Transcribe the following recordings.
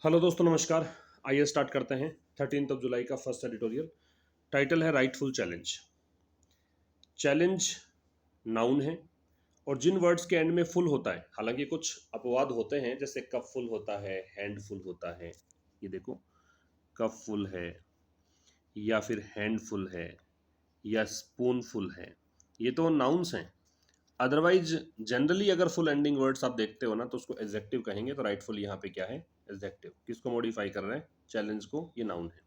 Hello दोस्तों, नमस्कार। आइए स्टार्ट करते हैं 13 जुलाई का फर्स्ट एडिटोरियल। टाइटल है राइटफुल चैलेंज। चैलेंज नाउन है और जिन वर्ड्स के एंड में फुल होता है, हालांकि कुछ अपवाद होते हैं, जैसे कप फुल होता है, हैंड फुल होता है। ये देखो, कप फुल है या फिर हैंड फुल है या स्पून फुल है, ये तो नाउन्स हैं। अदरवाइज जनरली अगर फुल एंडिंग वर्ड्स आप देखते हो ना, तो उसको एडजेक्टिव कहेंगे। तो राइटफुल यहाँ पे क्या है? एडजेक्टिव। किसको मॉडिफाई कर रहे हैं? चैलेंज को। ये नाउन है।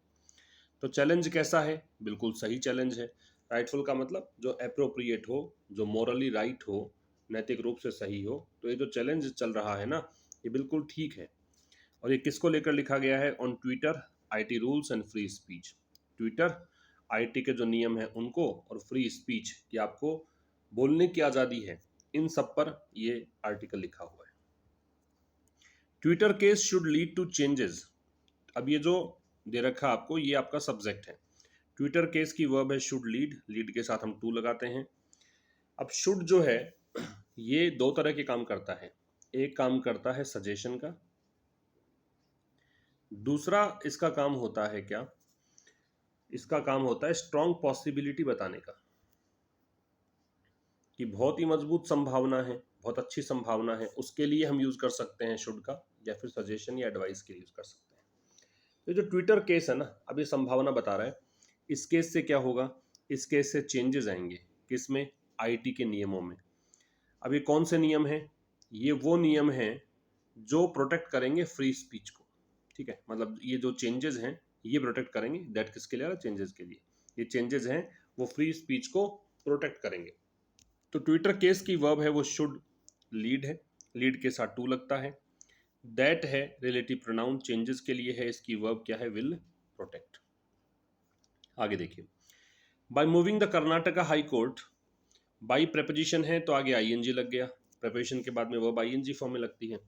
तो चैलेंज कैसा है? बिल्कुल सही चैलेंज है। राइटफुल का मतलब जो अप्रोप्रिएट हो, जो मोरली राइट हो, नैतिक रूप से सही हो। तो ये जो चैलेंज चल रहा है ना, ये बिल्कुल ठीक है। और ये किसको लेकर लिखा गया है? On Twitter, IT rules and free speech. Twitter, IT के जो नियम है उनको, और फ्री स्पीच कि आपको बोलने की आज़ादी है, इन सब पर ये आर्टिकल लिखा हुआ है। Twitter case should lead to changes. अब ये जो दे रखा आपको, ये आपका सब्जेक्ट है। ट्विटर केस की वर्ब है शुड लीड। लीड के साथ हम टू लगाते हैं। अब शुड जो है, ये दो तरह के काम करता है। एक काम करता है सजेशन का, दूसरा इसका काम होता है क्या? इसका काम होता है स्ट्रॉन्ग पॉसिबिलिटी बताने का, कि बहुत ही मजबूत संभावना है, बहुत अच्छी संभावना है, उसके लिए हम यूज कर सकते हैं शुड का, या फिर सजेशन या एडवाइस के लिए यूज कर सकते हैं। तो जो ट्विटर केस है ना, अब ये संभावना बता रहा है। इस केस से क्या होगा? इस केस से चेंजेस आएंगे। किसमें? आईटी के नियमों में। अब ये कौन से नियम हैं? ये वो नियम हैं जो प्रोटेक्ट करेंगे फ्री स्पीच को। ठीक है, मतलब ये जो चेंजेस हैं ये प्रोटेक्ट करेंगे। दैट किसके लिए? चेंजेस के लिए। ये चेंजेस हैं वो फ्री स्पीच को प्रोटेक्ट करेंगे। तो ट्विटर केस की वर्ब है वो शुड लीड है। लीड के साथ टू लगता है। दैट है रिलेटिव प्रोनाउन, चेंजेस के लिए है। इसकी वर्ब क्या है? Will protect. आगे देखिए, by moving the Karnataka high court. By preposition है तो आगे आईएनजी लग गया। प्रेपोजिशन के बाद में वर्ब आईएनजी फॉर्म में लगती है।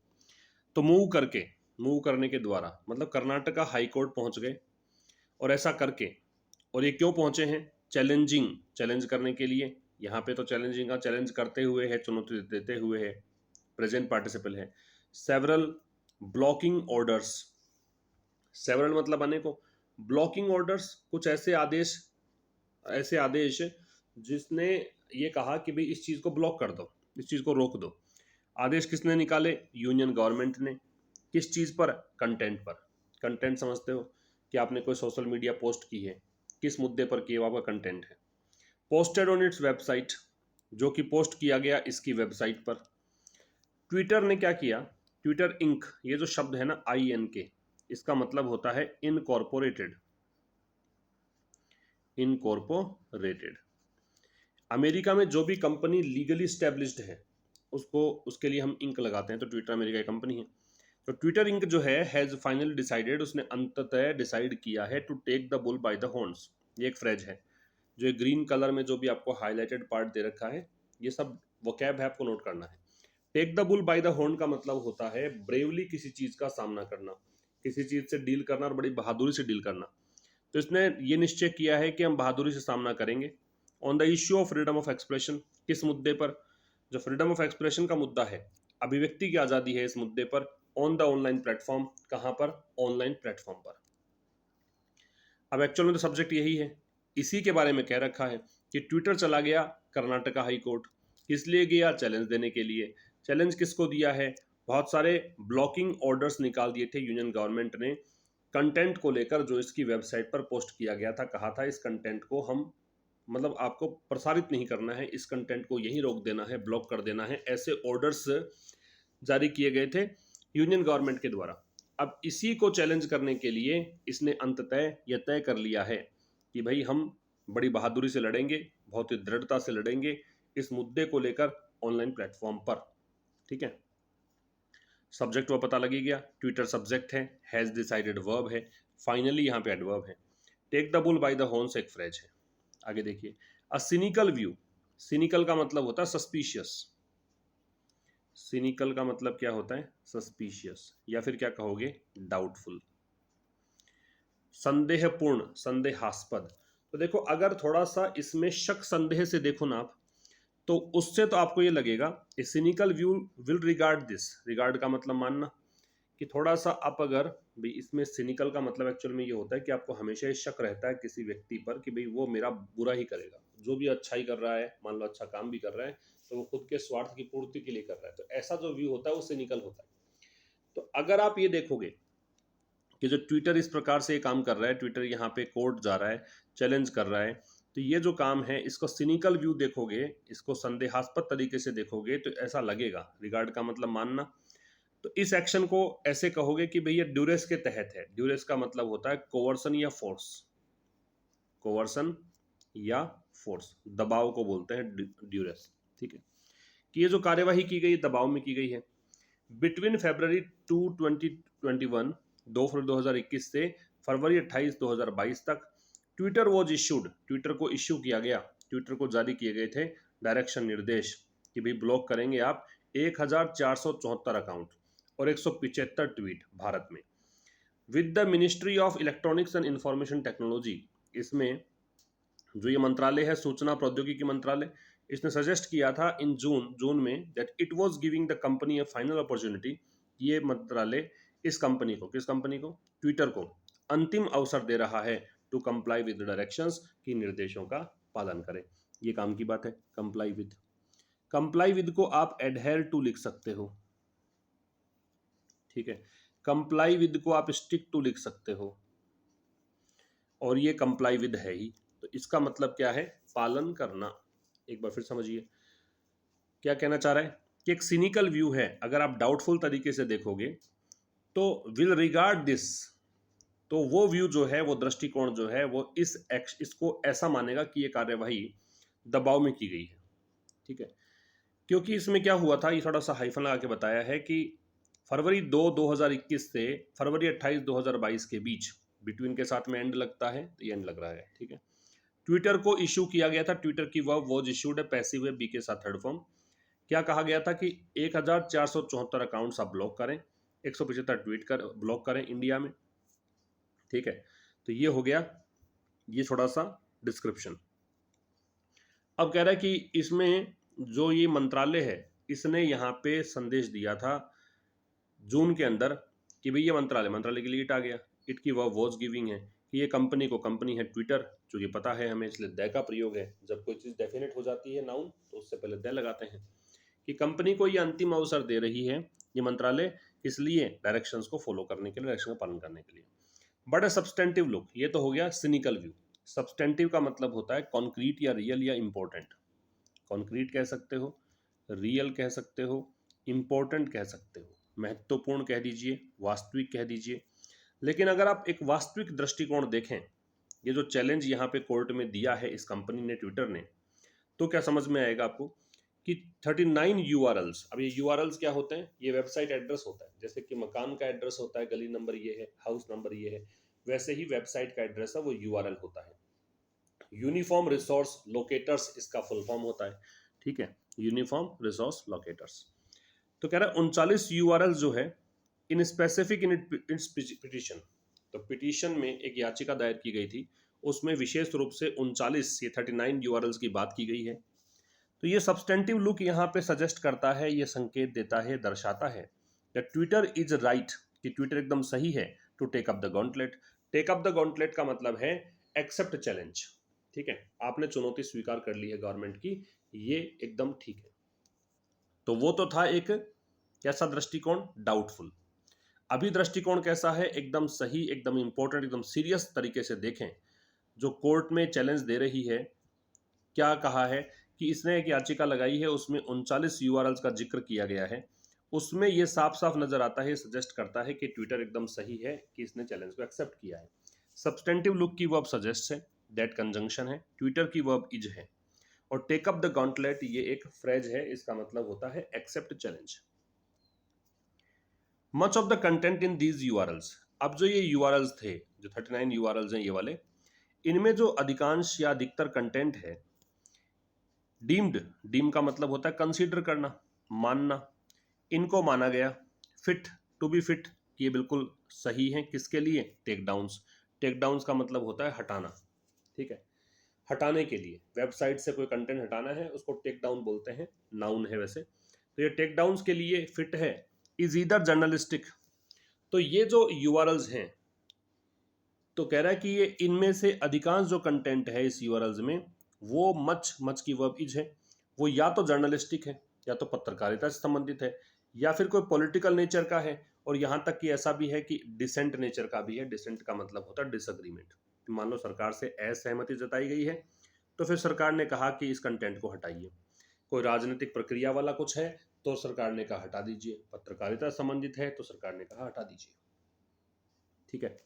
तो मूव करके, मूव करने के द्वारा, मतलब कर्नाटका हाई कोर्ट पहुंच गए। और ऐसा करके, और ये क्यों पहुंचे हैं? चैलेंजिंग, चैलेंज करने के लिए। यहाँ पे तो चैलेंजिंग का चैलेंज करते हुए है, चुनौती देते हुए है, प्रेजेंट पार्टिसिपल है। Several blocking orders. सेवरल मतलब अनेकों, ब्लॉकिंग ऑर्डर्स कुछ ऐसे आदेश जिसने ये कहा कि भाई इस चीज को ब्लॉक कर दो, इस चीज को रोक दो। आदेश किसने निकाले? यूनियन गवर्नमेंट ने। किस चीज पर? कंटेंट पर। कंटेंट समझते हो कि आपने कोई सोशल मीडिया पोस्ट की है, किस मुद्दे पर की है, वो आपका कंटेंट है। पोस्टेड ऑन इट्स वेबसाइट, जो कि पोस्ट किया गया इसकी वेबसाइट पर। ट्विटर ने क्या किया? ट्विटर इंक, ये जो शब्द है ना INK, इसका मतलब होता है इनकॉर्पोरेटेड। इनकॉर्पोरेटेड। अमेरिका में जो भी कंपनी लीगली स्टैब्लिश्ड है, उसको, उसके लिए हम इंक लगाते हैं। तो ट्विटर अमेरिका की कंपनी है। तो ट्विटर इंक जो है हैज फाइनली डिसाइडेड, उसने अंततः डिसाइड किया है to take the bull by the horns. ये एक फ्रेज है, जो एक ग्रीन कलर में जो भी आपको हाईलाइटेड पार्ट दे रखा है, ये सब वोकैब है, आपको नोट करना है। Take the bull by the horn का मतलब होता है ब्रेवली किसी चीज का सामना करना, किसी चीज से डील करना, और बड़ी बहादुरी से डील करना। तो इसने ये निश्चय किया है कि हम बहादुरी से सामना करेंगे। On the issue of freedom of expression, किस मुद्दे पर? जो फ्रीडम ऑफ एक्सप्रेशन का मुद्दा है, अभिव्यक्ति की आज़ादी है, इस मुद्दे पर। ऑन द ऑनलाइन प्लेटफॉर्म, कहाँ पर? ऑनलाइन प्लेटफॉर्म पर। अब एक्चुअल में तो सब्जेक्ट यही है, इसी के बारे में कह रखा है कि ट्विटर चला गया कर्नाटका हाई कोर्ट। किस लिए गया? चैलेंज देने के लिए। चैलेंज किसको दिया है? बहुत सारे ब्लॉकिंग ऑर्डर्स निकाल दिए थे यूनियन गवर्नमेंट ने कंटेंट को लेकर, जो इसकी वेबसाइट पर पोस्ट किया गया था। कहा था इस कंटेंट को हम, मतलब आपको प्रसारित नहीं करना है, इस कंटेंट को यहीं रोक देना है, ब्लॉक कर देना है। ऐसे ऑर्डर्स जारी किए गए थे यूनियन गवर्नमेंट के द्वारा। अब इसी को चैलेंज करने के लिए इसने अंततः यह तय कर लिया है कि भाई हम बड़ी बहादुरी से लड़ेंगे, बहुत ही दृढ़ता से लड़ेंगे इस मुद्दे को लेकर ऑनलाइन प्लेटफॉर्म पर। ठीक है, सब्जेक्ट वो पता लगी गया। ट्विटर सब्जेक्ट है, हैज डिसाइडेड वर्ब है, फाइनली यहाँ पे एडवर्ब है। Take the bull by the horns एक फ्रेज है। आगे देखिए, अ सिनिकल व्यू। सिनिकल का मतलब होता है सस्पिशियस। सिनिकल का मतलब क्या होता है? सस्पिशियस, या फिर क्या कहोगे? डाउटफुल। संदेहपूर्ण, संदेहास्पद। तो देखो, अगर थोड़ा सा इसमें शक संदेह से देखो ना आप, तो उससे तो आपको ये लगेगा a cynical view will regard this. Regard का मतलब मानना, कि थोड़ा सा आप अगर भी इसमें सिनिकल का मतलब एक्चुअल में ये होता है कि आपको हमेशा ये शक रहता है किसी व्यक्ति पर कि भाई वो मेरा बुरा ही करेगा, जो भी अच्छाई कर रहा है, मान लो अच्छा काम भी कर रहा है तो वो खुद के स्वार्थ की पूर्ति के लिए कर रहा है, तो ऐसा जो व्यू होता है वो सिनिकल होता है। तो अगर आप ये देखोगे कि जो ट्विटर इस प्रकार से काम कर रहा है, ट्विटर यहाँ पे कोर्ट जा रहा है, चैलेंज कर रहा है, तो ये जो काम है इसको सिनिकल व्यू देखोगे, इसको संदेहास्पद तरीके से देखोगे तो ऐसा लगेगा, रिगार्ड का मतलब मानना, तो इस एक्शन को ऐसे कहोगे कि भैया ड्यूरेस के तहत है। ड्यूरेस का मतलब होता है कोवर्सन या फोर्स, कोवर्सन या फोर्स, दबाव को बोलते हैं ड्यूरेस। ठीक है, कि ये जो कार्यवाही की गई दबाव में की गई है। बिटवीन फरवरी 2021 2 फरवरी 2021 से फरवरी 28 2022 तक ट्विटर वॉज इशूड, ट्विटर को इश्यू किया गया, ट्विटर को जारी किए गए थे डायरेक्शन, निर्देश कि भाई ब्लॉक करेंगे आप 1474 अकाउंट और 175 ट्वीट भारत में with the ministry of electronics and information technology. इसमें जो ये मंत्रालय है, सूचना प्रौद्योगिकी मंत्रालय, इसने सजेस्ट किया था इन जून में that it was giving the company a final opportunity, ये मंत्रालय इस कंपनी को, किस कंपनी को, ट्विटर को अंतिम अवसर दे रहा है टू कंप्लाई विद डायरेक्शंस, की निर्देशों का पालन करें। ये काम की बात है। कंप्लाई विद, कंप्लाई विद को आप एडहेयर टू लिख सकते हो। ठीक है, कंप्लाई विद को आप स्टिक टू लिख सकते हो, और ये कंप्लाई विद है ही, तो इसका मतलब क्या है, पालन करना। एक बार फिर समझिए क्या कहना चाह रहा है कि एक सिनिकल व्यू है, अगर आप डाउटफुल तरीके से देखोगे तो विल रिगार्ड दिस, तो वो व्यू जो है, वो दृष्टिकोण जो है, वो इसको ऐसा मानेगा कि ये कार्यवाही दबाव में की गई है। ठीक है, क्योंकि इसमें क्या हुआ था, ये थोड़ा सा हाइफन लगा के बताया है कि फरवरी 2021 से फरवरी 28 2022 के बीच, बिटवीन के साथ में एंड लगता है तो ये एंड लग रहा है। ठीक है, ट्विटर को इशू किया गया था, ट्विटर की वर्ब वॉज इशूड है, पैसिव है, बी के साथ थर्ड फॉर्म। क्या कहा गया था कि 1474 अकाउंट्स आप ब्लॉक करें, 175 ट्वीट कर ब्लॉक करें इंडिया में। ठीक है, तो ये हो गया, ये थोड़ा सा डिस्क्रिप्शन। अब कह रहा है कि इसमें जो ये मंत्रालय है, इसने यहाँ पे संदेश दिया था जून के अंदर कि भाई ये मंत्रालय के लिए इट आ गया, इट की वर्ब वॉज गिविंग है कि ये कंपनी को, कंपनी है ट्विटर, जो ये पता है हमें, इसलिए द का प्रयोग है। जब कोई चीज़ डेफिनेट हो जाती है नाउन तो उससे पहले द लगाते हैं, कि कंपनी को ये अंतिम अवसर दे रही है ये मंत्रालय, इसलिए डायरेक्शंस को फॉलो करने के लिए, डायरेक्शन का पालन करने के लिए। बट अ सब्सटेंटिव लुक, ये तो हो गया सिनिकल व्यू। सब्सटेंटिव का मतलब होता है कॉन्क्रीट या रियल या इंपॉर्टेंट। कॉन्क्रीट कह सकते हो, रियल कह सकते हो, इंपॉर्टेंट कह सकते हो, महत्वपूर्ण कह दीजिए, वास्तविक कह दीजिए। लेकिन अगर आप एक वास्तविक दृष्टिकोण देखें, ये जो चैलेंज यहाँ पे कोर्ट में दिया है इस कंपनी ने, ट्विटर ने, तो क्या समझ में आएगा आपको कि 39 यूआरएल्स, अब ये यूआरएल्स क्या होते हैं, ये वेबसाइट एड्रेस होता है, जैसे कि मकान का एड्रेस होता है, गली नंबर ये है, हाउस नंबर ये है, वैसे ही वेबसाइट का एड्रेस है वो यूआरएल होता है। यूनिफॉर्म रिसोर्स लोकेटर्स इसका फुल फॉर्म होता है। ठीक है, यूनिफॉर्म रिसोर्स लोकेटर्स। तो कह रहा है 39 यूआरएल जो है इन स्पेसिफिक इन पिटिशन, तो पिटिशन में एक याचिका दायर की गई थी, उसमें विशेष रूप से 39 ये 39 यूआरएल्स की बात की गई है। तो ये सब्सटेंटिव लुक यहाँ पे सजेस्ट करता है, ये संकेत देता है, दर्शाता है दैट ट्विटर इज राइट, कि ट्विटर एकदम सही है to take up the gauntlet. Take up the gauntlet का मतलब है एक्सेप्ट चैलेंज। ठीक है, आपने चुनौती स्वीकार कर ली है गवर्नमेंट की, ये एकदम ठीक है। तो वो तो था एक कैसा दृष्टिकोण, डाउटफुल। अभी दृष्टिकोण कैसा है, एकदम सही, एकदम इंपॉर्टेंट, एकदम सीरियस तरीके से देखें। जो कोर्ट में चैलेंज दे रही है, क्या कहा है कि इसने एक याचिका लगाई है, उसमें 39 यूआरएल्स का जिक्र किया गया है, उसमें यह साफ साफ नजर आता है, सजेस्ट करता है कि ट्विटर एकदम सही है कि इसने चैलेंज को एक्सेप्ट किया है। सब्सटेंटिव लुक की वर्ब सजेस्ट है, दैट कंजंक्शन है, ट्विटर की वर्ब इज है, और टेक अप द गॉन्टलेट ये एक फ्रेज है, इसका मतलब होता है accept challenge. Much of the content in these URLs, अब जो ये यूआरएल्स थे, जो 39 यूआरएल्स हैं ये वाले, इनमें जो अधिकांश या अधिकतर कंटेंट है, डीम्ड, डीम का मतलब होता है कंसीडर करना, मानना, इनको माना गया, फिट, टू बी फिट, ये बिल्कुल सही है, किसके लिए, टेक डाउन्स। टेक डाउन्स का मतलब होता है हटाना। ठीक है, हटाने के लिए, वेबसाइट से कोई कंटेंट हटाना है उसको टेक डाउन बोलते हैं, नाउन है वैसे। तो ये टेक डाउन्स के लिए फिट है। इज ईदर जर्नलिस्टिक, तो ये जो यूआरएल्स हैं, तो कह रहा है कि ये इनमें से अधिकांश जो कंटेंट है इस यूआरएल्स में, वो मच की वर्ब इज है, वो या तो जर्नलिस्टिक है, या तो पत्रकारिता से संबंधित है, या फिर कोई पॉलिटिकल नेचर का है, और यहां तक कि ऐसा भी है कि डिसेंट नेचर का भी है। डिसेंट का मतलब होता है डिसएग्रीमेंट। मान लो सरकार से असहमति जताई गई है, तो फिर सरकार ने कहा कि इस कंटेंट को हटाइए। कोई राजनीतिक प्रक्रिया वाला कुछ है तो सरकार ने कहा हटा दीजिए, पत्रकारिता संबंधित है तो सरकार ने कहा हटा दीजिए। ठीक है।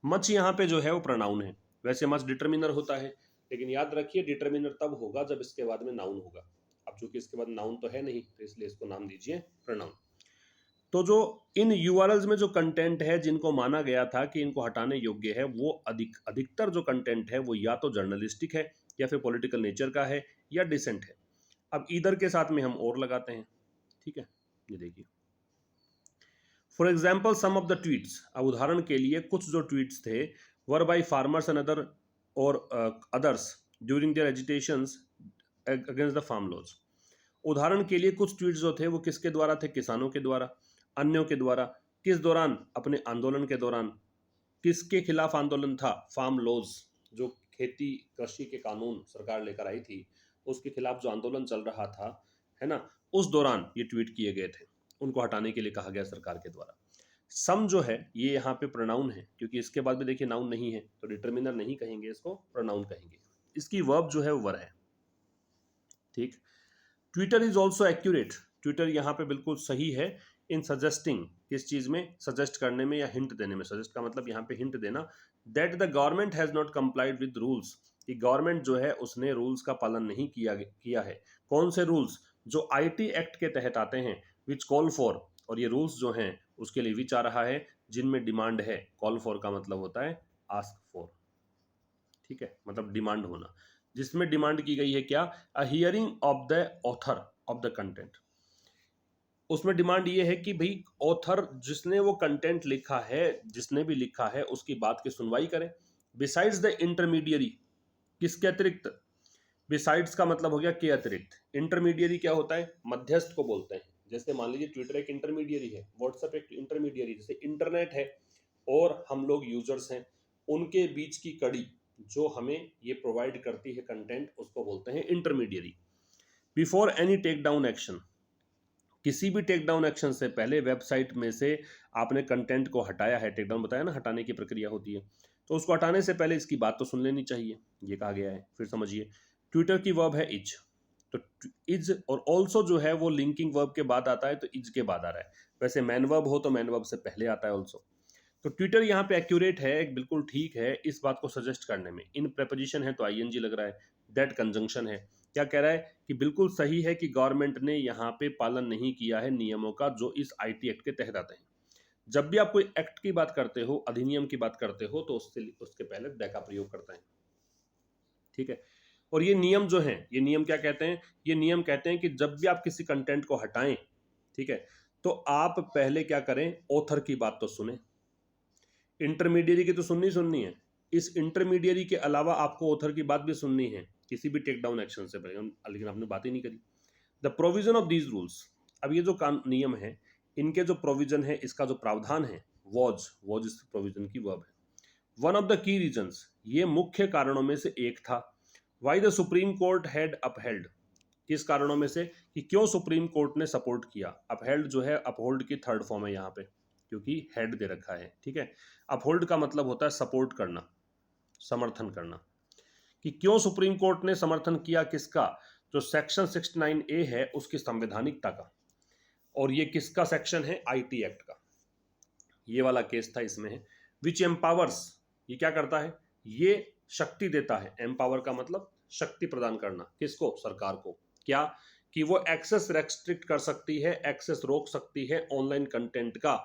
मच यहाँ पे जो है वो प्रोनाउन है। वैसे मच डिटरमिनर होता है, लेकिन याद रखिए डिटरमिनर तब होगा जब इसके बाद में नाउन होगा। अब चूंकि इसके बाद नाउन तो है नहीं, तो इसलिए इसको नाम दीजिए प्रोनाउन। तो जो इन यूआरएल्स में जो कंटेंट है जिनको माना गया था कि इनको हटाने योग्य है, वो अधिकतर जो कंटेंट है वो या तो जर्नलिस्टिक है, या फिर पॉलिटिकल नेचर का है, या डिसेंट है। अब इधर के साथ में हम और लगाते हैं। ठीक है, ये देखिए, for example some of the tweets. अब उदाहरण के लिए कुछ जो ट्वीट्स थे, were by farmers and others during their agitations against the farm laws. उदाहरण के लिए कुछ ट्वीट्स जो थे वो किसके द्वारा थे? किसानों के द्वारा, अन्यों के द्वारा। किस दौरान? अपने आंदोलन के दौरान। किसके खिलाफ आंदोलन था? फार्म लॉज, जो खेती कृषि के कानून सरकार लेकर आई थी, उसके खिलाफ जो आंदोलन चल रहा था, है ना, उस दौरान ये ट्वीट किए गए थे। उनको हटाने के लिए कहा गया सरकार के द्वारा। सम जो है ये यहाँ पे प्रोनाउन है, क्योंकि इसके बाद में देखिए नाउन नहीं है, तो डिटरमिनर नहीं कहेंगे, इसको प्रोनाउन कहेंगे। इसकी वर्ब जो है वो वर है। ठीक। Twitter is also accurate. Twitter यहाँ पे बिल्कुल सही है इन सजेस्टिंग, किस चीज में? सजेस्ट करने में या हिंट देने में। सजेस्ट का मतलब यहाँ पे हिंट देना। That the government has not complied with rules, कि गवर्नमेंट जो है उसने रूल्स का पालन नहीं किया है। कौन से रूल्स? जो आईटी एक्ट के तहत आते हैं, विच कॉल फॉर, और ये रूल्स जो हैं उसके लिए विच आ रहा है, जिनमें डिमांड है। कॉल फॉर का मतलब होता है आस्क फॉर। ठीक है, मतलब डिमांड होना, जिसमें डिमांड की गई है क्या? A hearing of the author of the content. उसमें डिमांड ये है कि भाई ऑथर जिसने वो कंटेंट लिखा है, जिसने भी लिखा है, उसकी बात की सुनवाई करें। बिसाइड्स द इंटरमीडियरी, किसके अतिरिक्त? बिसाइड्स का मतलब हो गया के अतिरिक्त। इंटरमीडियरी क्या होता है? मध्यस्थ को बोलते हैं। जैसे मान लीजिए ट्विटर एक इंटरमीडियरी है, व्हाट्सएप एक इंटरमीडियरी, जैसे इंटरनेट है और हम लोग यूजर्स हैं, उनके बीच की कड़ी जो हमें ये प्रोवाइड करती है कंटेंट, उसको बोलते हैं intermediary. Before any take down action, किसी भी टेक डाउन एक्शन से पहले वेबसाइट में से आपने कंटेंट को हटाया है, टेक डाउन बताया ना, हटाने की प्रक्रिया होती है, तो उसको हटाने से पहले इसकी बात तो सुन लेनी चाहिए, ये कहा गया है। फिर समझिए, ट्विटर की वर्ब है इज, तो इज और ऑल्सो जो है वो लिंकिंग वर्ब के बाद आता है, तो इज के बाद आ रहा है। वैसे मैन वर्ब हो तो मैन वर्ब से पहले आता है ऑल्सो। तो ट्विटर यहाँ पे एक्यूरेट है, बिल्कुल ठीक है इस बात को सजेस्ट करने में। इन प्रेपोजिशन है तो आईएनजी लग रहा है, दैट कंजंक्शन है। क्या कह रहा है? कि बिल्कुल सही है कि गवर्नमेंट ने यहाँ पे पालन नहीं किया है नियमों का जो इस आईटी एक्ट के तहत आते हैं। जब भी आप कोई एक्ट की बात करते हो, अधिनियम की बात करते हो, तो उसके पहले द का प्रयोग करते हैं। ठीक है। और ये नियम जो है, ये नियम क्या कहते हैं? ये नियम कहते हैं कि जब भी आप किसी कंटेंट को हटाएं, ठीक है, तो आप पहले क्या करें? ऑथर की बात तो सुने। इंटरमीडियरी की तो सुननी है, इस इंटरमीडियरी के अलावा आपको ऑथर की बात भी सुननी है किसी भी टेक डाउन एक्शन से पहले, लेकिन आपने बात ही नहीं करी। The provision of these rules, अब ये जो नियम है, इनके जो प्रोविजन है, इसका जो प्रावधान है, वॉज इस प्रोविजन की वर्ब है। One of the key reasons, ये मुख्य कारणों में से एक था। Why the supreme court had upheld, किस कारणों में से? कि क्यों सुप्रीम कोर्ट ने सपोर्ट किया। अपहेल्ड जो है अपहोल्ड की थर्ड फॉर्म है यहाँ पे, क्योंकि हेड दे रखा है। ठीक है, अपहोल्ड का मतलब होता है सपोर्ट करना, समर्थन करना। कि क्यों सुप्रीम कोर्ट ने समर्थन किया किसका? जो सेक्शन 69A है उसकी संवैधानिकता का। और ये किसका सेक्शन है? आईटी एक्ट का, ये वाला केस था इसमें है। विच एम्पावर्स, ये क्या करता है? ये शक्ति देता है। एम्पावर का मतलब शक्ति प्रदान करना, किसको? सरकार को। क्या? कि वो एक्सेस रेस्ट्रिक्ट कर सकती है, एक्सेस रोक सकती है ऑनलाइन कंटेंट का।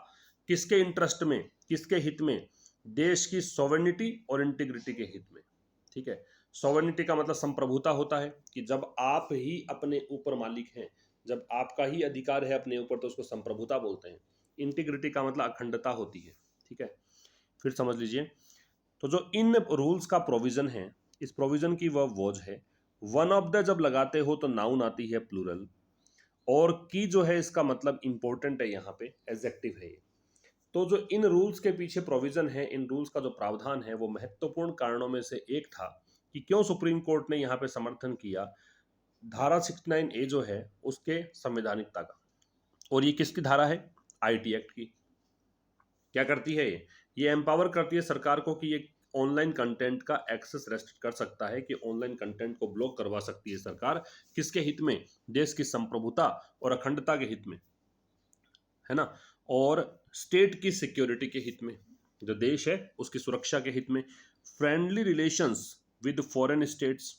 किसके इंटरेस्ट में, किसके हित में? देश की सॉवरेनिटी और इंटीग्रिटी के हित में। ठीक है, सॉवरेनिटी का मतलब संप्रभुता होता है, कि जब आप ही अपने ऊपर मालिक हैं, जब आपका ही अधिकार है अपने ऊपर, तो उसको संप्रभुता बोलते हैं। इंटीग्रिटी का मतलब अखंडता होती है। ठीक है, फिर समझ लीजिए, तो जो इन रूल्स का प्रोविजन है, इस प्रोविजन की वह वॉज है। वन ऑफ द जब लगाते हो तो नाउन आती है प्लूरल, और की जो है इसका मतलब इंपॉर्टेंट है, यहाँ पे एडजेक्टिव है ये। तो जो इन रूल्स के पीछे प्रोविजन है, इन रूल्स का जो प्रावधान है, वो महत्वपूर्ण कारणों में से एक था कि क्यों सुप्रीम कोर्ट ने यहाँ पे समर्थन किया धारा 69A जो है उसके संवैधानिकता का। और ये किसकी धारा है? आईटी एक्ट की। क्या करती है ये एम्पावर करती है सरकार को कि ये ऑनलाइन कंटेंट का एक्सेस रेस्ट्रिक्ट कर सकता है, कि ऑनलाइन कंटेंट को ब्लॉक करवा सकती है सरकार। किसके हित में? देश की संप्रभुता और अखंडता के हित में, है ना, और स्टेट की सिक्योरिटी के हित में, जो देश है उसकी सुरक्षा के हित में, friendly relations with foreign states,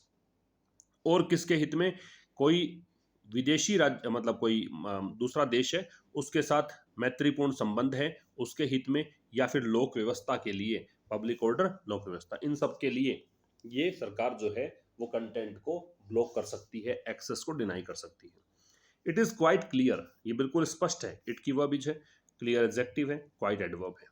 और किसके हित में? कोई विदेशी राज्य, मतलब कोई दूसरा देश है उसके साथ मैत्रीपूर्ण संबंध है उसके हित में, या फिर लोक व्यवस्था के लिए, पब्लिक ऑर्डर, लोक व्यवस्था, इन सब के लिए ये सरकार जो है वो कंटेंट को ब्लॉक कर सकती है, एक्सेस को डिनाई कर सकती है। इट इज क्वाइट क्लियर, ये बिल्कुल स्पष्ट है। इट की वर्बिज है, क्लियर एडजेक्टिव है, क्वाइट एडवर्ब है।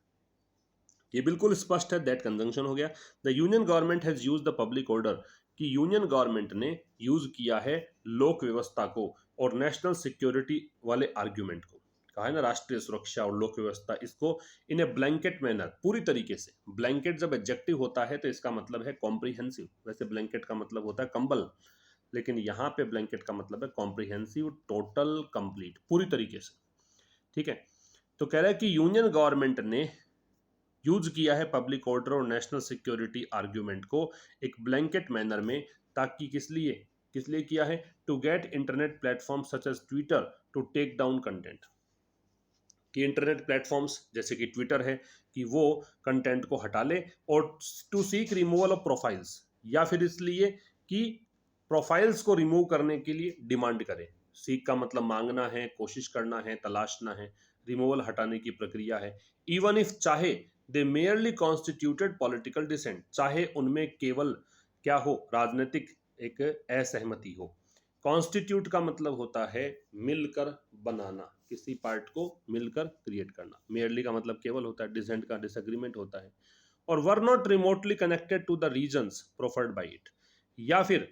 ये बिल्कुल स्पष्ट है, दैट कंजंक्शन हो गया। The union government has used the public order, कि यूनियन गवर्नमेंट ने यूज किया है लोक व्यवस्था को और नेशनल सिक्योरिटी वाले आर्ग्यूमेंट को। कहा है ना, राष्ट्रीय सुरक्षा और लोक व्यवस्था, इसको इन ए ब्लैंकेट मैनर, पूरी तरीके से। ब्लैंकेट जब एडजेक्टिव होता है तो इसका मतलब है कॉम्प्रिहेंसिव। वैसे ब्लैंकेट का मतलब होता है कंबल, लेकिन यहाँ पे ब्लैंकेट का मतलब है कॉम्प्रिहेंसिव, टोटल, कंप्लीट, पूरी तरीके से। ठीक है, तो कह रहा है कि यूनियन गवर्नमेंट ने यूज किया है पब्लिक ऑर्डर और नेशनल सिक्योरिटी आर्ग्यूमेंट को एक ब्लैंकेट मैनर में, ताकि किस लिए किया है? To get internet platform such as Twitter to take down content, कि इंटरनेट प्लेटफॉर्म्स जैसे कि ट्विटर है कि वो कंटेंट को हटा ले, और to seek removal of profiles, या फिर इसलिए कि प्रोफाइल्स को रिमूव करने के लिए डिमांड करे। सीक का मतलब मांगना है, कोशिश करना है, तलाशना है। रिमूवल हटाने की प्रक्रिया है। इवन इफ, चाहे दे मेयरली कॉन्स्टिट्यूटेड पॉलिटिकल डिसेंट, चाहे उनमें केवल क्या हो? राजनीतिक एक असहमति हो। कॉन्स्टिट्यूट का मतलब होता है मिलकर बनाना, किसी पार्ट को मिलकर क्रिएट करना। मेयरली का मतलब केवल होता है, डिसेंट का डिसएग्रीमेंट होता है। और were not remotely connected to the reasons proffered by it, या फिर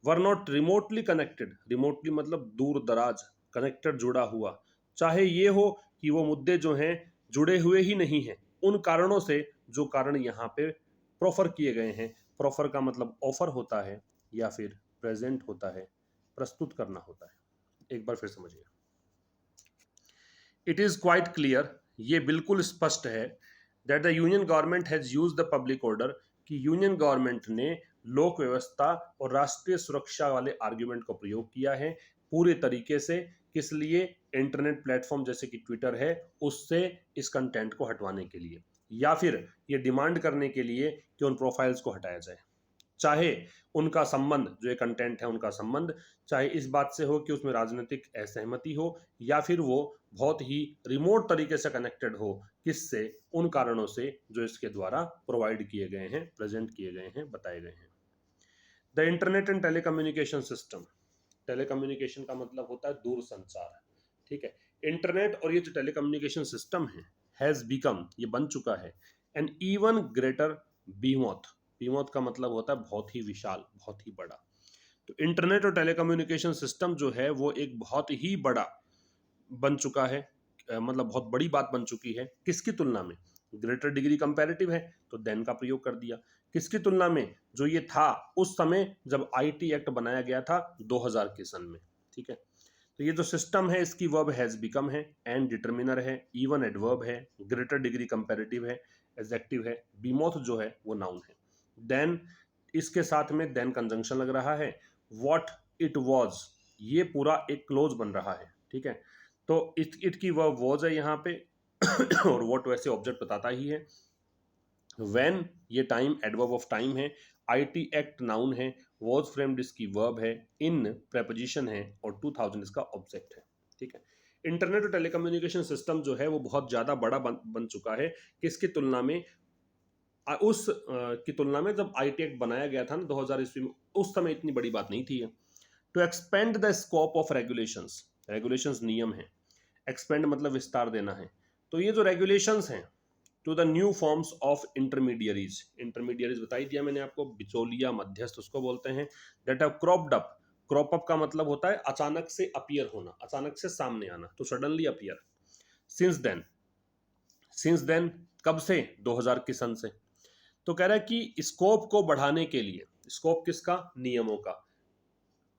were not remotely connected, remotely मतलब दूर दराज, कनेक्टेड जुड़ा हुआ, चाहे ये हो कि वो मुद्दे जो हैं जुड़े हुए ही नहीं हैं, उन कारणों से जो कारण यहाँ पे प्रोफर किए गए हैं। प्रोफर का मतलब ऑफर होता है या फिर प्रेजेंट होता है, प्रस्तुत करना होता है। एक बार फिर समझिए, इट इज क्वाइट क्लियर, ये बिल्कुल स्पष्ट है, that the union government has used the public order, कि यूनियन गवर्नमेंट ने लोक व्यवस्था और राष्ट्रीय सुरक्षा वाले आर्ग्यूमेंट को प्रयोग किया है पूरे तरीके से। किस लिए? इंटरनेट प्लेटफॉर्म जैसे कि ट्विटर है उससे इस कंटेंट को हटवाने के लिए, या फिर ये डिमांड करने के लिए कि उन प्रोफाइल्स को हटाया जाए। चाहे उनका संबंध, जो ये कंटेंट है उनका संबंध, चाहे इस बात से हो कि उसमें राजनीतिक असहमति हो, या फिर वो बहुत ही रिमोट तरीके से कनेक्टेड हो, किससे? उन कारणों से जो इसके द्वारा प्रोवाइड किए गए हैं, प्रेजेंट किए गए हैं, बताए गए हैं। The internet and telecommunication system, telecommunication का मतलब होता है दूर संचार। ठीक है, इंटरनेट और ये जो टेलीकम्युनिकेशन सिस्टम है, हैज बिकम, ये बन चुका है, एन इवन ग्रेटर बीमोथ, बीमोथ का मतलब होता है बहुत ही विशाल, बहुत ही बड़ा। तो इंटरनेट और टेलीकम्युनिकेशन सिस्टम जो है वो एक बहुत ही बड़ा बन चुका है, मतलब बहुत बड़ी बात बन चुकी है। किसकी तुलना में? ग्रेटर डिग्री कंपैरेटिव है तो देन का प्रयोग कर दिया। किसकी तुलना में? जो ये था उस समय जब आईटी एक्ट बनाया गया था 2000 के सन में। ठीक है, तो ये जो सिस्टम है इसकी वर्ब हैज बिकम है, एंड डिटर्मिनर है, इवन एडवर्ब है, ग्रेटर डिग्री कंपैरेटिव है, एडजेक्टिव है, बीमोथ जो है वो नाउन है। देन इसके साथ में देन कंजंक्शन लग रहा है। व्हाट इट वाज, ये पूरा एक क्लोज बन रहा है। ठीक है, तो इट की वर्ब वाज है यहाँ पे और व्हाट वैसे ऑब्जेक्ट बताता ही है। व्हेन, ये टाइम एडवर्ब ऑफ टाइम है। आईटी एक्ट नाउन है, वाज फ्रेम्ड इसकी वर्ब है, इन प्रेपोजिशन है, और 2000 इसका ऑब्जेक्ट है। ठीक है, इंटरनेट और टेलीकम्युनिकेशन सिस्टम जो है वो बहुत ज्यादा बड़ा बन चुका है। किसकी तुलना में? उस की तुलना में जब आईटी एक्ट बनाया गया था ना 2000 ईस्वी में, उस समय इतनी बड़ी बात नहीं थी। To expand the scope of regulations, regulations नियम है, एक्सपेंड मतलब विस्तार देना है। तो ये जो रेगुलेशंस हैं to the new forms of intermediaries, intermediaries बताई दिया मैंने आपको, बिचौलिया, मध्यस्थ उसको बोलते हैं। That have cropped up, crop up का मतलब होता है अचानक से अपीयर होना, अचानक से सामने आना, तो suddenly appear. Since then, since then, कब से? 2000 के सन से। तो कह रहा है कि स्कोप को बढ़ाने के लिए, स्कोप किसका? नियमों का,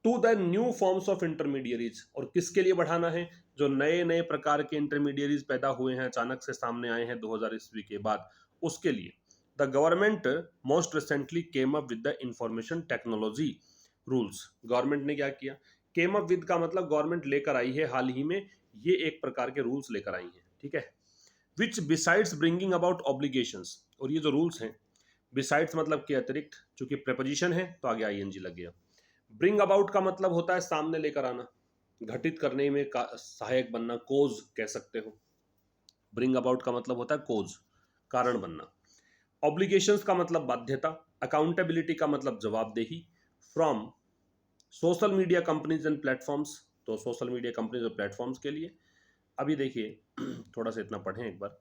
to the new forms of intermediaries, और किसके लिए बढ़ाना है? जो नए नए प्रकार के इंटरमीडियरीज पैदा हुए हैं, अचानक से सामने आए हैं 2000 ईस्वी के बाद, उसके लिए the government most recently came up with the information technology rules. Government ने क्या किया? केम अप विद का मतलब गवर्नमेंट लेकर आई है हाल ही में, ये एक प्रकार के रूल्स लेकर आई हैं, ठीक है। विच बिसाइड्स ब्रिंगिंग अबाउट ऑब्लिगेशंस, और ये जो रूल्स हैं, बिसाइड्स मतलब के अतिरिक्त, चूंकि प्रेपोजिशन है तो आगे आईएनजी लग गया। ब्रिंग अबाउट का मतलब होता है सामने लेकर आना, घटित करने में सहायक बनना, कोज कह सकते हो। ब्रिंग अबाउट का मतलब होता है कोज, कारण बनना। ऑब्लिगेशंस का मतलब बाध्यता, अकाउंटेबिलिटी का मतलब जवाबदेही। From social media companies and platforms, तो सोशल मीडिया कंपनीज और प्लेटफॉर्म्स के लिए। अभी देखिए थोड़ा सा इतना पढ़ें एक बार।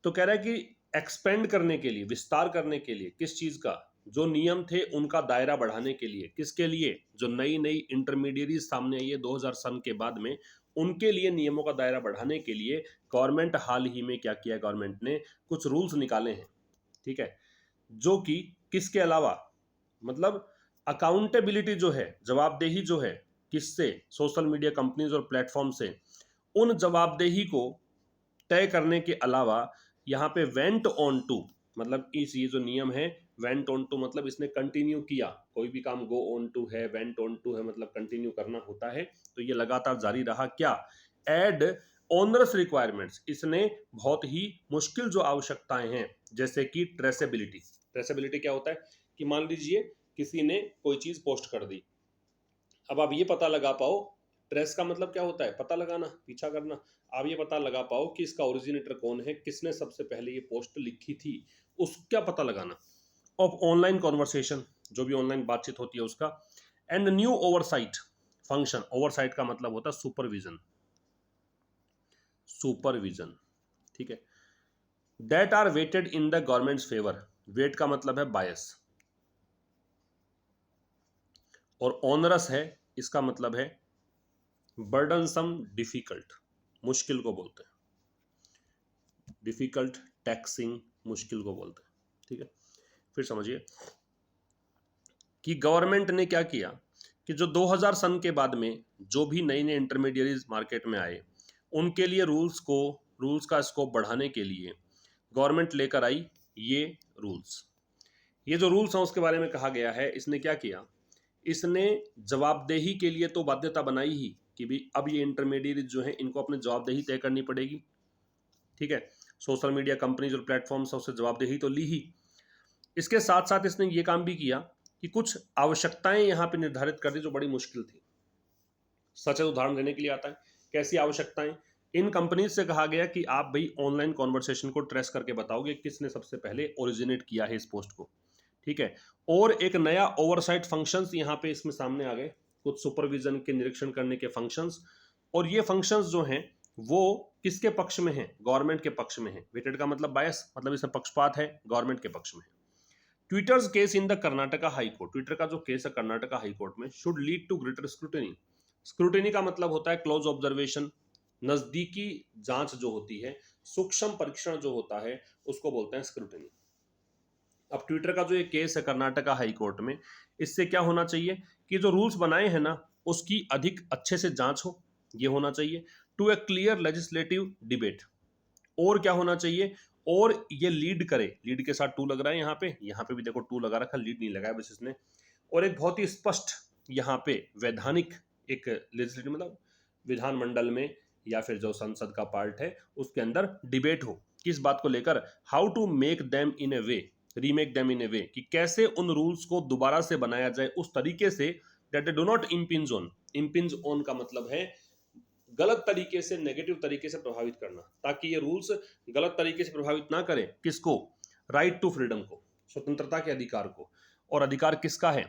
तो कह रहा है कि एक्सपेंड करने के लिए, विस्तार करने के लिए, किस चीज का? जो नियम थे उनका दायरा बढ़ाने के लिए। किसके लिए? जो नई नई इंटरमीडिएट सामने आई है 2000 सन के बाद में, उनके लिए नियमों का दायरा बढ़ाने के लिए गवर्नमेंट हाल ही में क्या किया? गवर्नमेंट ने कुछ रूल्स निकाले हैं, ठीक है, जो कि किसके अलावा, मतलब अकाउंटेबिलिटी जो है, जवाबदेही जो है, किससे? सोशल मीडिया कंपनीज और प्लेटफॉर्म से। उन जवाबदेही को तय करने के अलावा यहाँ पे वेंट ऑन टू, मतलब इस ये जो नियम है, वेंट ऑन टू मतलब इसने कंटिन्यू किया। कोई भी काम गो ऑन टू है, वेंट ऑन टू है, मतलब कंटिन्यू करना होता है, तो ये लगातार जारी रहा। क्या? एड ऑनरस रिक्वायरमेंट्स, इसने बहुत ही मुश्किल जो आवश्यकताएं हैं, जैसे कि ट्रेसेबिलिटी। ट्रेसेबिलिटी क्या होता है? कि मान लीजिए किसी ने कोई चीज पोस्ट कर दी, अब आप ये पता लगा पाओ, ट्रेस का मतलब क्या होता है? पता लगाना, पीछा करना। आप ये पता लगा पाओ कि इसका ओरिजिनेटर कौन है, किसने सबसे पहले ये पोस्ट लिखी थी, उसका पता लगाना। ऑफ ऑनलाइन कॉन्वर्सेशन, जो भी ऑनलाइन बातचीत होती है उसका। And new oversight function, oversight का मतलब होता है सुपरविजन, सुपरविजन, ठीक है। That are weighted in the government's favour, weight का मतलब है बायस, और ऑनरस है, इसका मतलब है बर्डनसम, डिफिकल्ट, मुश्किल को बोलते हैं, डिफिकल्ट, टैक्सिंग, मुश्किल को बोलते हैं, ठीक है। फिर समझिए कि गवर्नमेंट ने क्या किया कि जो 2000 सन के बाद में जो भी नए नए इंटरमीडिएरीज मार्केट में आए, उनके लिए रूल्स का स्कोप बढ़ाने के लिए गवर्नमेंट लेकर आई ये रूल्स। ये जो रूल्स हैं उसके बारे में कहा गया है, इसने क्या किया? इसने जवाबदेही के लिए तो बाध्यता बनाई ही कि भी अब ये इंटरमीडिएट जो हैं इनको अपनी जवाबदेही तय करनी पड़ेगी, ठीक है। सोशल मीडिया कंपनीज और प्लेटफॉर्म्स उससे जवाबदेही तो ली ही, इसके साथ साथ इसने ये काम भी किया कि कुछ आवश्यकताएं यहाँ पे निर्धारित कर दी जो बड़ी मुश्किल थी। सच उदाहरण देने के लिए आता है, कैसी आवश्यकताएं? इन कंपनीज से कहा गया कि आप भाई ऑनलाइन कॉन्वर्सेशन को ट्रेस करके बताओगे किसने सबसे पहले ओरिजिनेट किया है इस पोस्ट को, ठीक है। और एक नया ओवरसाइट फंक्शंस यहाँ पे इसमें सामने आ गए, कुछ सुपरविजन के निरीक्षण करने के फंक्शंस, और ये फंक्शंस जो हैं वो किसके पक्ष में है? गवर्नमेंट के पक्ष में है। वेटेड का मतलब बायस, मतलब इसमें पक्षपात है, गवर्नमेंट के पक्ष में है। Twitter's case in the Karnataka high court, Twitter का जो केस है कर्नाटका हाई कोर्ट में, should lead to greater scrutiny. Scrutiny का मतलब होता है क्लोज ऑब्जर्वेशन, नजदीकी जांच जो होती है, सूक्ष्म परीक्षण जो होता है, उसको बोलते हैं स्क्रूटिनी। अब ट्विटर का जो ये केस है कर्नाटका हाई कोर्ट में, इससे क्या होना चाहिए कि जो रूल्स बनाए हैं ना उसकी अधिक अच्छे से जांच हो, ये होना चाहिए। To a clear legislative debate, और क्या होना चाहिए? और ये लीड करे, लीड के साथ टू लग रहा है यहाँ पे भी देखो टू लगा रखा, लीड नहीं लगाया बस इसने। और एक बहुत ही स्पष्ट यहाँ पे वैधानिक एक लेजिस्लेटिव मतलब विधानमंडल में या फिर जो संसद का पार्ट है उसके अंदर डिबेट हो, किस बात को लेकर? How to make them in a way, remake them in a way, कि कैसे उन रूल्स को दोबारा से बनाया जाए उस तरीके say that they do not impinge on. Impinge on का मतलब है गलत तरीके से, नेगेटिव तरीके से प्रभावित करना, ताकि ये रूल्स गलत तरीके से प्रभावित ना करें किसको? राइट टू फ्रीडम को, स्वतंत्रता के अधिकार को। और अधिकार किसका है?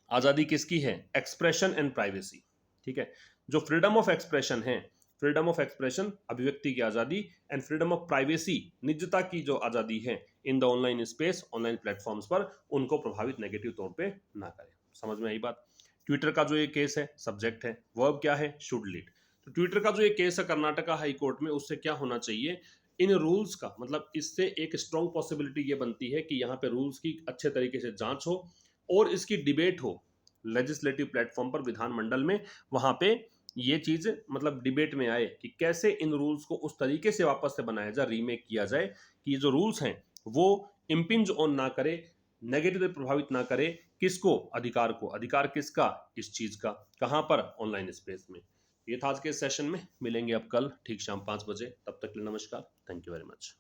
आजादी किसकी है? एक्सप्रेशन एंड प्राइवेसी, ठीक है। जो फ्रीडम ऑफ एक्सप्रेशन है, फ्रीडम ऑफ एक्सप्रेशन अभिव्यक्ति की आजादी, एंड फ्रीडम ऑफ प्राइवेसी निजता की जो आजादी है in the online space, online platforms पर, उनको प्रभावित नेगेटिव तौर पे ना करें। समझ में आई बात? ट्विटर का जो ये केस है, सब्जेक्ट है, वर्ब क्या है? Should lead. तो ट्विटर का जो ये केस है कर्नाटका हाई कोर्ट में, उससे क्या होना चाहिए? इन रूल्स का मतलब इससे एक स्ट्रॉन्ग पॉसिबिलिटी ये बनती है कि यहाँ पे रूल्स की अच्छे तरीके से जांच हो और इसकी डिबेट हो लेजिस्लेटिव प्लेटफॉर्म पर, विधानमंडल में, वहां पे ये चीज मतलब डिबेट में आए कि कैसे इन रूल्स को उस तरीके से वापस से बनाया जाए, रीमेक किया जाए कि ये जो रूल्स हैं वो इम्पिंज ऑन ना करे, नेगेटिव प्रभावित ना करे किसको, अधिकार को। अधिकार किसका, इस चीज का, कहां पर, ऑनलाइन स्पेस में। ये था आज के सेशन में। मिलेंगे अब कल ठीक शाम 5 बजे, तब तक के लिए नमस्कार, थैंक यू वेरी मच।